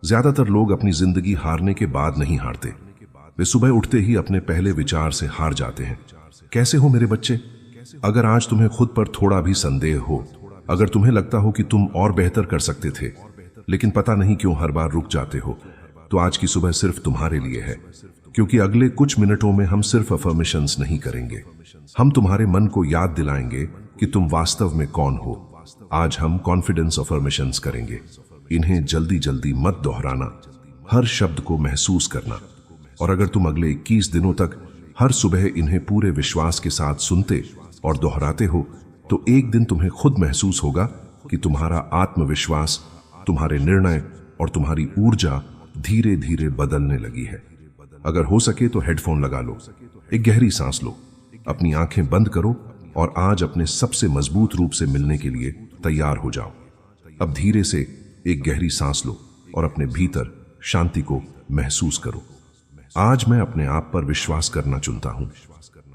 ज्यादातर लोग अपनी जिंदगी हारने के बाद नहीं हारते, वे सुबह उठते ही अपने पहले विचार से हार जाते हैं। कैसे हो मेरे बच्चे? अगर आज तुम्हें खुद पर थोड़ा भी संदेह हो, अगर तुम्हें लगता हो कि तुम और बेहतर कर सकते थे लेकिन पता नहीं क्यों हर बार रुक जाते हो, तो आज की सुबह सिर्फ तुम्हारे लिए है। क्योंकि अगले कुछ मिनटों में हम सिर्फ अफर्मेशंस नहीं करेंगे, हम तुम्हारे मन को याद दिलाएंगे कि तुम वास्तव में कौन हो। आज हम कॉन्फिडेंस अफर्मेशंस करेंगे। इन्हें जल्दी जल्दी मत दोहराना, हर शब्द को महसूस करना। और अगर तुम अगले 21 दिनों तक हर सुबह इन्हें पूरे विश्वास के साथ सुनते और दोहराते हो, तो एक दिन तुम्हें खुद महसूस होगा कि तुम्हारा आत्मविश्वास, तुम्हारे निर्णय और तुम्हारी ऊर्जा धीरे धीरे बदलने लगी है। अगर हो सके तो हेडफोन लगा लो, एक गहरी सांस लो, अपनी आंखें बंद करो और आज अपने सबसे मजबूत रूप से मिलने के लिए तैयार हो जाओ। अब धीरे से एक गहरी सांस लो और अपने भीतर शांति को महसूस करो। आज मैं अपने आप पर विश्वास करना चुनता हूं।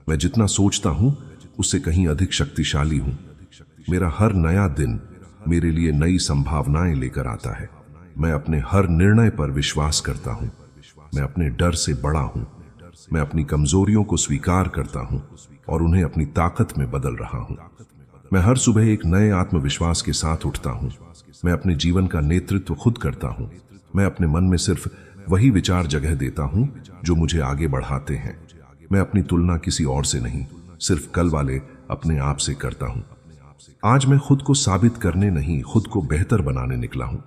मैं जितना सोचता हूं उससे कहीं अधिक शक्तिशाली हूं। मेरा हर नया दिन मेरे लिए नई संभावनाएं लेकर आता है। मैं अपने हर निर्णय पर विश्वास करता हूं। मैं अपने डर से बड़ा हूं। मैं अपनी कमजोरियों को स्वीकार करता हूं और उन्हें अपनी ताकत में बदल रहा हूं। मैं हर सुबह एक नए आत्मविश्वास के साथ उठता हूं। मैं अपने जीवन का नेतृत्व खुद करता हूं। मैं अपने मन में सिर्फ वही विचार जगह देता हूं जो मुझे आगे बढ़ाते हैं। मैं अपनी तुलना किसी और से नहीं, सिर्फ कल वाले अपने आप से करता हूं। आज मैं खुद को साबित करने नहीं, खुद को बेहतर बनाने निकला हूं।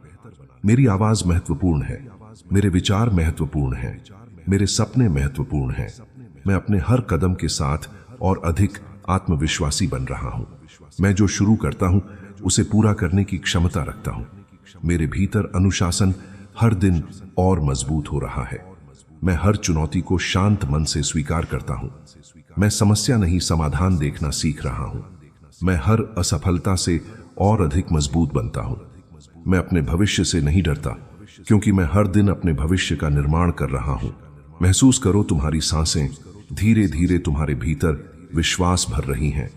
मेरी आवाज महत्वपूर्ण है, मेरे विचार महत्वपूर्ण हैं, मेरे सपने महत्वपूर्ण हैं। मैं अपने हर कदम के साथ और अधिक आत्मविश्वासी बन रहा हूं। मैं जो शुरू करता हूं उसे पूरा करने की क्षमता रखता हूं। मेरे भीतर अनुशासन हर दिन और मजबूत हो रहा है। मैं हर चुनौती को शांत मन से स्वीकार करता हूं। मैं समस्या नहीं, समाधान देखना सीख रहा हूं। मैं हर असफलता से और अधिक मजबूत बनता हूं। मैं अपने भविष्य से नहीं डरता, क्योंकि मैं हर दिन अपने भविष्य का निर्माण कर रहा हूं। महसूस करो, तुम्हारी सांसें धीरे धीरे तुम्हारे भीतर विश्वास भर रही हैं।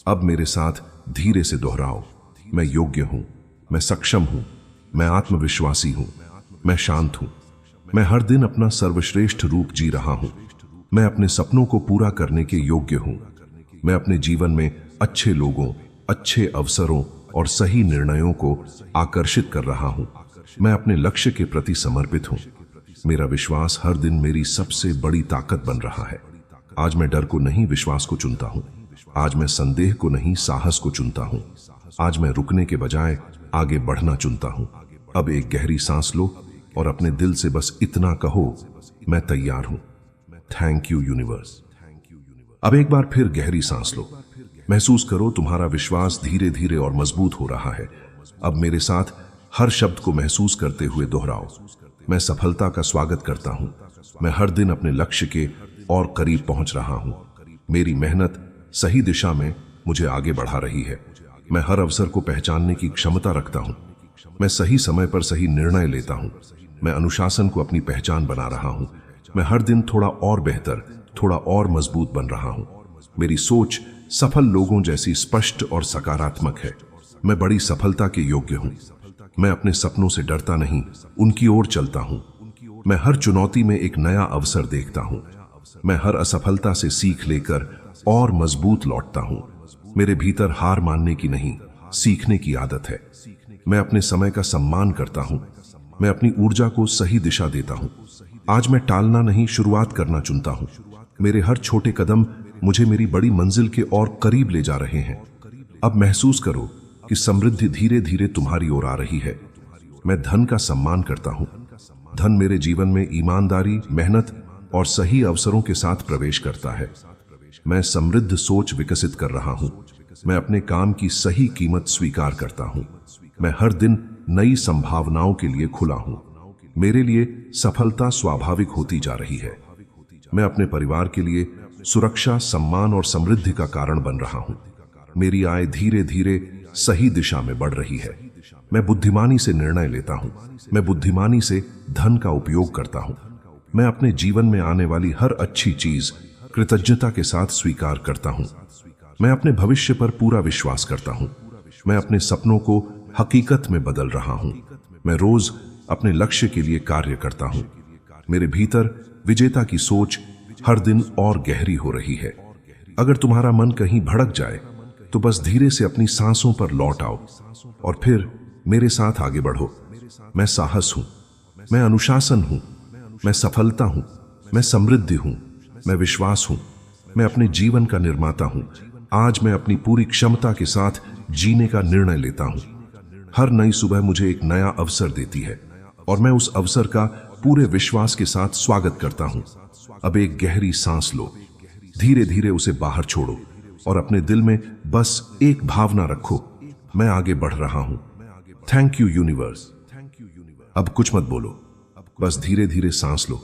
अब मेरे साथ धीरे से दोहराओ, मैं योग्य हूं, मैं सक्षम हूं, मैं आत्मविश्वासी हूं, मैं शांत हूं। मैं हर दिन अपना सर्वश्रेष्ठ रूप जी रहा हूं। मैं अपने सपनों को पूरा करने के योग्य हूं। मैं अपने जीवन में अच्छे लोगों, अच्छे अवसरों और सही निर्णयों को आकर्षित कर रहा हूं। मैं अपने लक्ष्य के प्रति समर्पित हूं। मेरा विश्वास हर दिन मेरी सबसे बड़ी ताकत बन रहा है। आज मैं डर को नहीं, विश्वास को चुनता हूं। आज मैं संदेह को नहीं, साहस को चुनता हूं। आज मैं रुकने के बजाय आगे बढ़ना चुनता हूं। अब एक गहरी सांस लो और अपने दिल से बस इतना कहो, मैं तैयार हूं। Thank you universe. अब एक बार फिर गहरी सांस लो। महसूस करो, तुम्हारा विश्वास धीरे धीरे और मजबूत हो रहा है। अब मेरे साथ हर शब्द को महसूस करते हुए दोहराओ, मैं सफलता का स्वागत करता हूं। मैं हर दिन अपने लक्ष्य के और करीब पहुंच रहा हूं। मेरी मेहनत सही दिशा में मुझे आगे बढ़ा रही है। मैं हर अवसर को पहचानने की क्षमता रखता हूं। मैं सही समय पर सही निर्णय लेता हूं। मैं अनुशासन को अपनी पहचान बना रहा हूं। मैं हर दिन थोड़ा और बेहतर, थोड़ा और मजबूत बन रहा हूं। मेरी सोच सफल लोगों जैसी स्पष्ट और सकारात्मक है। मैं बड़ी सफलता के योग्य हूं। मैं अपने सपनों से डरता नहीं, उनकी ओर चलता हूं। मैं हर चुनौती में एक नया अवसर देखता हूं। मैं हर असफलता से सीख लेकर और मजबूत लौटता हूं। मेरे भीतर हार मानने की नहीं, सीखने की आदत है। मैं अपने समय का सम्मान करता हूं। मैं अपनी ऊर्जा को सही दिशा देता हूं। आज मैं टालना नहीं, शुरुआत करना चुनता हूं। मेरे हर छोटे कदम मुझे मेरी बड़ी मंजिल के और करीब ले जा रहे हैं। अब महसूस करो कि समृद्धि धीरे धीरे तुम्हारी ओर आ रही है। मैं धन का सम्मान करता हूं। धन मेरे जीवन में ईमानदारी, मेहनत और सही अवसरों के साथ प्रवेश करता है। मैं समृद्ध सोच विकसित कर रहा हूं। मैं अपने काम की सही कीमत स्वीकार करता हूं। मैं हर दिन नई संभावनाओं के लिए खुला हूं। मेरे लिए सफलता स्वाभाविक होती जा रही है। मैं अपने परिवार के लिए सुरक्षा, सम्मान और समृद्धि का कारण बन रहा हूं। मेरी आय धीरे धीरे सही दिशा में बढ़ रही है। मैं बुद्धिमानी से निर्णय लेता हूं। मैं बुद्धिमानी से धन का उपयोग करता हूं। मैं अपने जीवन में आने वाली हर अच्छी चीज कृतज्ञता के साथ स्वीकार करता हूं। मैं अपने भविष्य पर पूरा विश्वास करता हूं। मैं अपने सपनों को हकीकत में बदल रहा हूं। मैं रोज अपने लक्ष्य के लिए कार्य करता हूं। मेरे भीतर विजेता की सोच हर दिन और गहरी हो रही है। अगर तुम्हारा मन कहीं भड़क जाए तो बस धीरे से अपनी सांसों पर लौट आओ और फिर मेरे साथ आगे बढ़ो। मैं साहस हूं, मैं अनुशासन हूं, मैं सफलता हूं, मैं समृद्धि हूं, मैं विश्वास हूं, मैं अपने जीवन का निर्माता हूं। आज मैं अपनी पूरी क्षमता के साथ जीने का निर्णय लेता हूं। हर नई सुबह मुझे एक नया अवसर देती है और मैं उस अवसर का पूरे विश्वास के साथ स्वागत करता हूं। अब एक गहरी सांस लो, धीरे धीरे उसे बाहर छोड़ो और अपने दिल में बस एक भावना रखो, मैं आगे बढ़ रहा हूं। Thank you universe. अब कुछ मत बोलो, बस धीरे धीरे सांस लो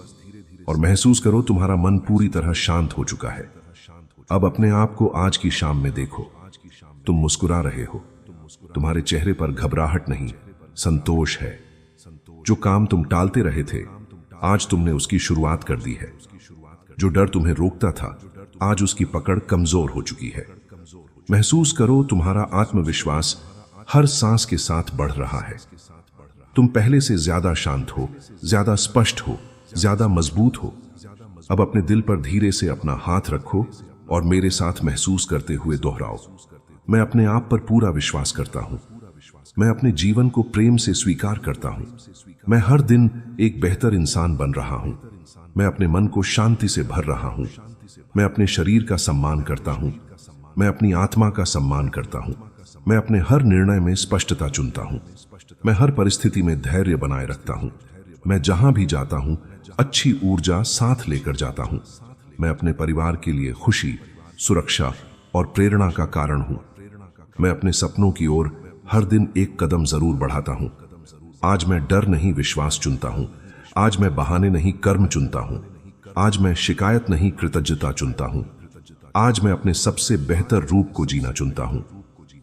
और महसूस करो तुम्हारा मन पूरी तरह शांत हो चुका है। अब अपने आप को आज की शाम में देखो, तुम मुस्कुरा रहे हो, तुम्हारे चेहरे पर घबराहट नहीं, संतोष है। जो काम तुम टालते रहे थे, आज तुमने उसकी शुरुआत कर दी है। जो डर तुम्हें रोकता था, आज उसकी पकड़ कमजोर हो चुकी है। महसूस करो तुम्हारा आत्मविश्वास हर सांस के साथ बढ़ रहा है। तुम पहले से ज्यादा शांत हो, ज्यादा स्पष्ट हो, ज्यादा मजबूत हो। अब अपने दिल पर धीरे से अपना हाथ रखो और मेरे साथ महसूस करते हुए दोहराओ, मैं अपने आप पर पूरा विश्वास करता हूं। मैं अपने जीवन को प्रेम से स्वीकार करता हूं। मैं हर दिन एक बेहतर इंसान बन रहा हूं। मैं अपने मन को शांति से भर रहा हूं। मैं अपने शरीर का सम्मान करता हूं। मैं अपनी आत्मा का सम्मान करता हूं। मैं अपने हर निर्णय में स्पष्टता चुनता हूं। मैं हर परिस्थिति में धैर्य बनाए रखता हूं। मैं जहां भी जाता हूं, अच्छी ऊर्जा साथ लेकर जाता हूं। मैं अपने परिवार के लिए खुशी, सुरक्षा और प्रेरणा का कारण हूं। मैं अपने सपनों की ओर हर दिन एक कदम जरूर बढ़ाता हूं। आज मैं डर नहीं, विश्वास चुनता हूं। आज मैं बहाने नहीं, कर्म चुनता हूं। आज मैं शिकायत नहीं, कृतज्ञता चुनता हूं। आज मैं अपने सबसे बेहतर रूप को जीना चुनता हूं।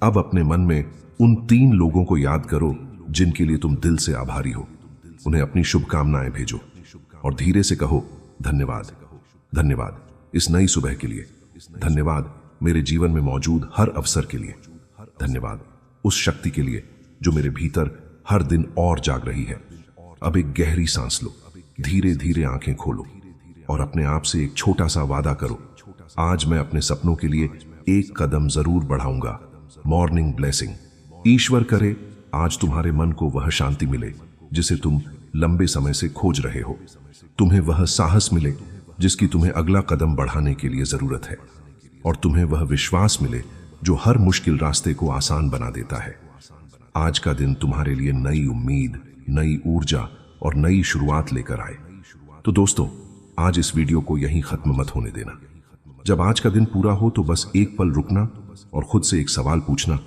अब अपने मन में उन 3 लोगों को याद करो जिनके लिए तुम दिल से आभारी हो। उन्हें अपनी शुभकामनाएं भेजो और धीरे से कहो, धन्यवाद, धन्यवाद इस नई सुबह के लिए, धन्यवाद मेरे जीवन में मौजूद हर अवसर के लिए, धन्यवाद उस शक्ति के लिए जो मेरे भीतर हर दिन और जाग रही है। अब एक गहरी सांस लो, धीरे धीरे आंखें खोलो और अपने आप से एक छोटा सा वादा करो, आज मैं अपने सपनों के लिए एक कदम जरूर बढ़ाऊंगा। Morning blessing. ईश्वर करे आज तुम्हारे मन को वह शांति मिले जिसे तुम लंबे समय से खोज रहे हो। तुम्हें वह साहस मिले जिसकी तुम्हें अगला कदम बढ़ाने के लिए जरूरत है और तुम्हें वह विश्वास मिले जो हर मुश्किल रास्ते को आसान बना देता है। आज का दिन तुम्हारे लिए नई उम्मीद, नई ऊर्जा और नई शुरुआत लेकर आए। तो दोस्तों, आज इस वीडियो को यहीं खत्म मत होने देना। जब आज का दिन पूरा हो तो बस एक पल रुकना और खुद से एक सवाल पूछना,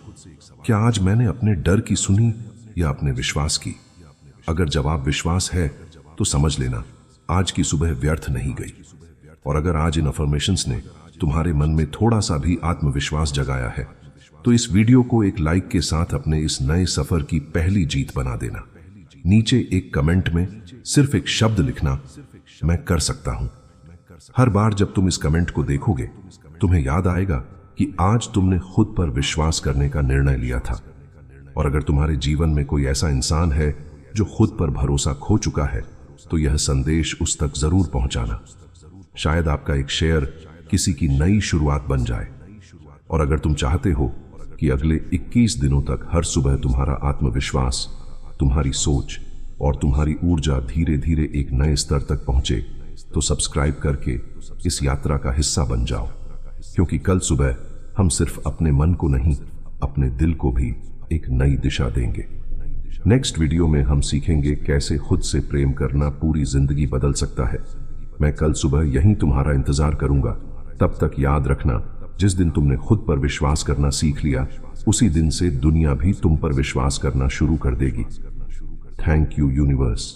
क्या आज मैंने अपने डर की सुनी या अपने विश्वास की? अगर जवाब विश्वास है तो समझ लेना आज की सुबह व्यर्थ नहीं गई। और अगर आज इन अफर्मेशंस ने तुम्हारे मन में थोड़ा सा भी आत्मविश्वास जगाया है तो इस वीडियो को एक लाइक के साथ अपने इस नए सफर की पहली जीत बना देना। नीचे एक कमेंट में सिर्फ एक शब्द लिखना, मैं कर सकता हूं। हर बार जब तुम इस कमेंट को देखोगे तुम्हें याद आएगा कि आज तुमने खुद पर विश्वास करने का निर्णय लिया था। और अगर तुम्हारे जीवन में कोई ऐसा इंसान है जो खुद पर भरोसा खो चुका है तो यह संदेश उस तक जरूर पहुंचाना। शायद आपका एक शेयर किसी की नई शुरुआत बन जाए। और अगर तुम चाहते हो कि अगले 21 दिनों तक हर सुबह तुम्हारा आत्मविश्वास, तुम्हारी सोच और तुम्हारी ऊर्जा धीरे धीरे एक नए स्तर तक पहुंचे तो सब्सक्राइब करके इस यात्रा का हिस्सा बन जाओ, क्योंकि कल सुबह हम सिर्फ अपने मन को नहीं, अपने दिल को भी एक नई दिशा देंगे। नेक्स्ट वीडियो में हम सीखेंगे कैसे खुद से प्रेम करना पूरी जिंदगी बदल सकता है। मैं कल सुबह यहीं तुम्हारा इंतजार करूंगा। तब तक याद रखना, जिस दिन तुमने खुद पर विश्वास करना सीख लिया उसी दिन से दुनिया भी तुम पर विश्वास करना शुरू कर देगी। Thank you universe.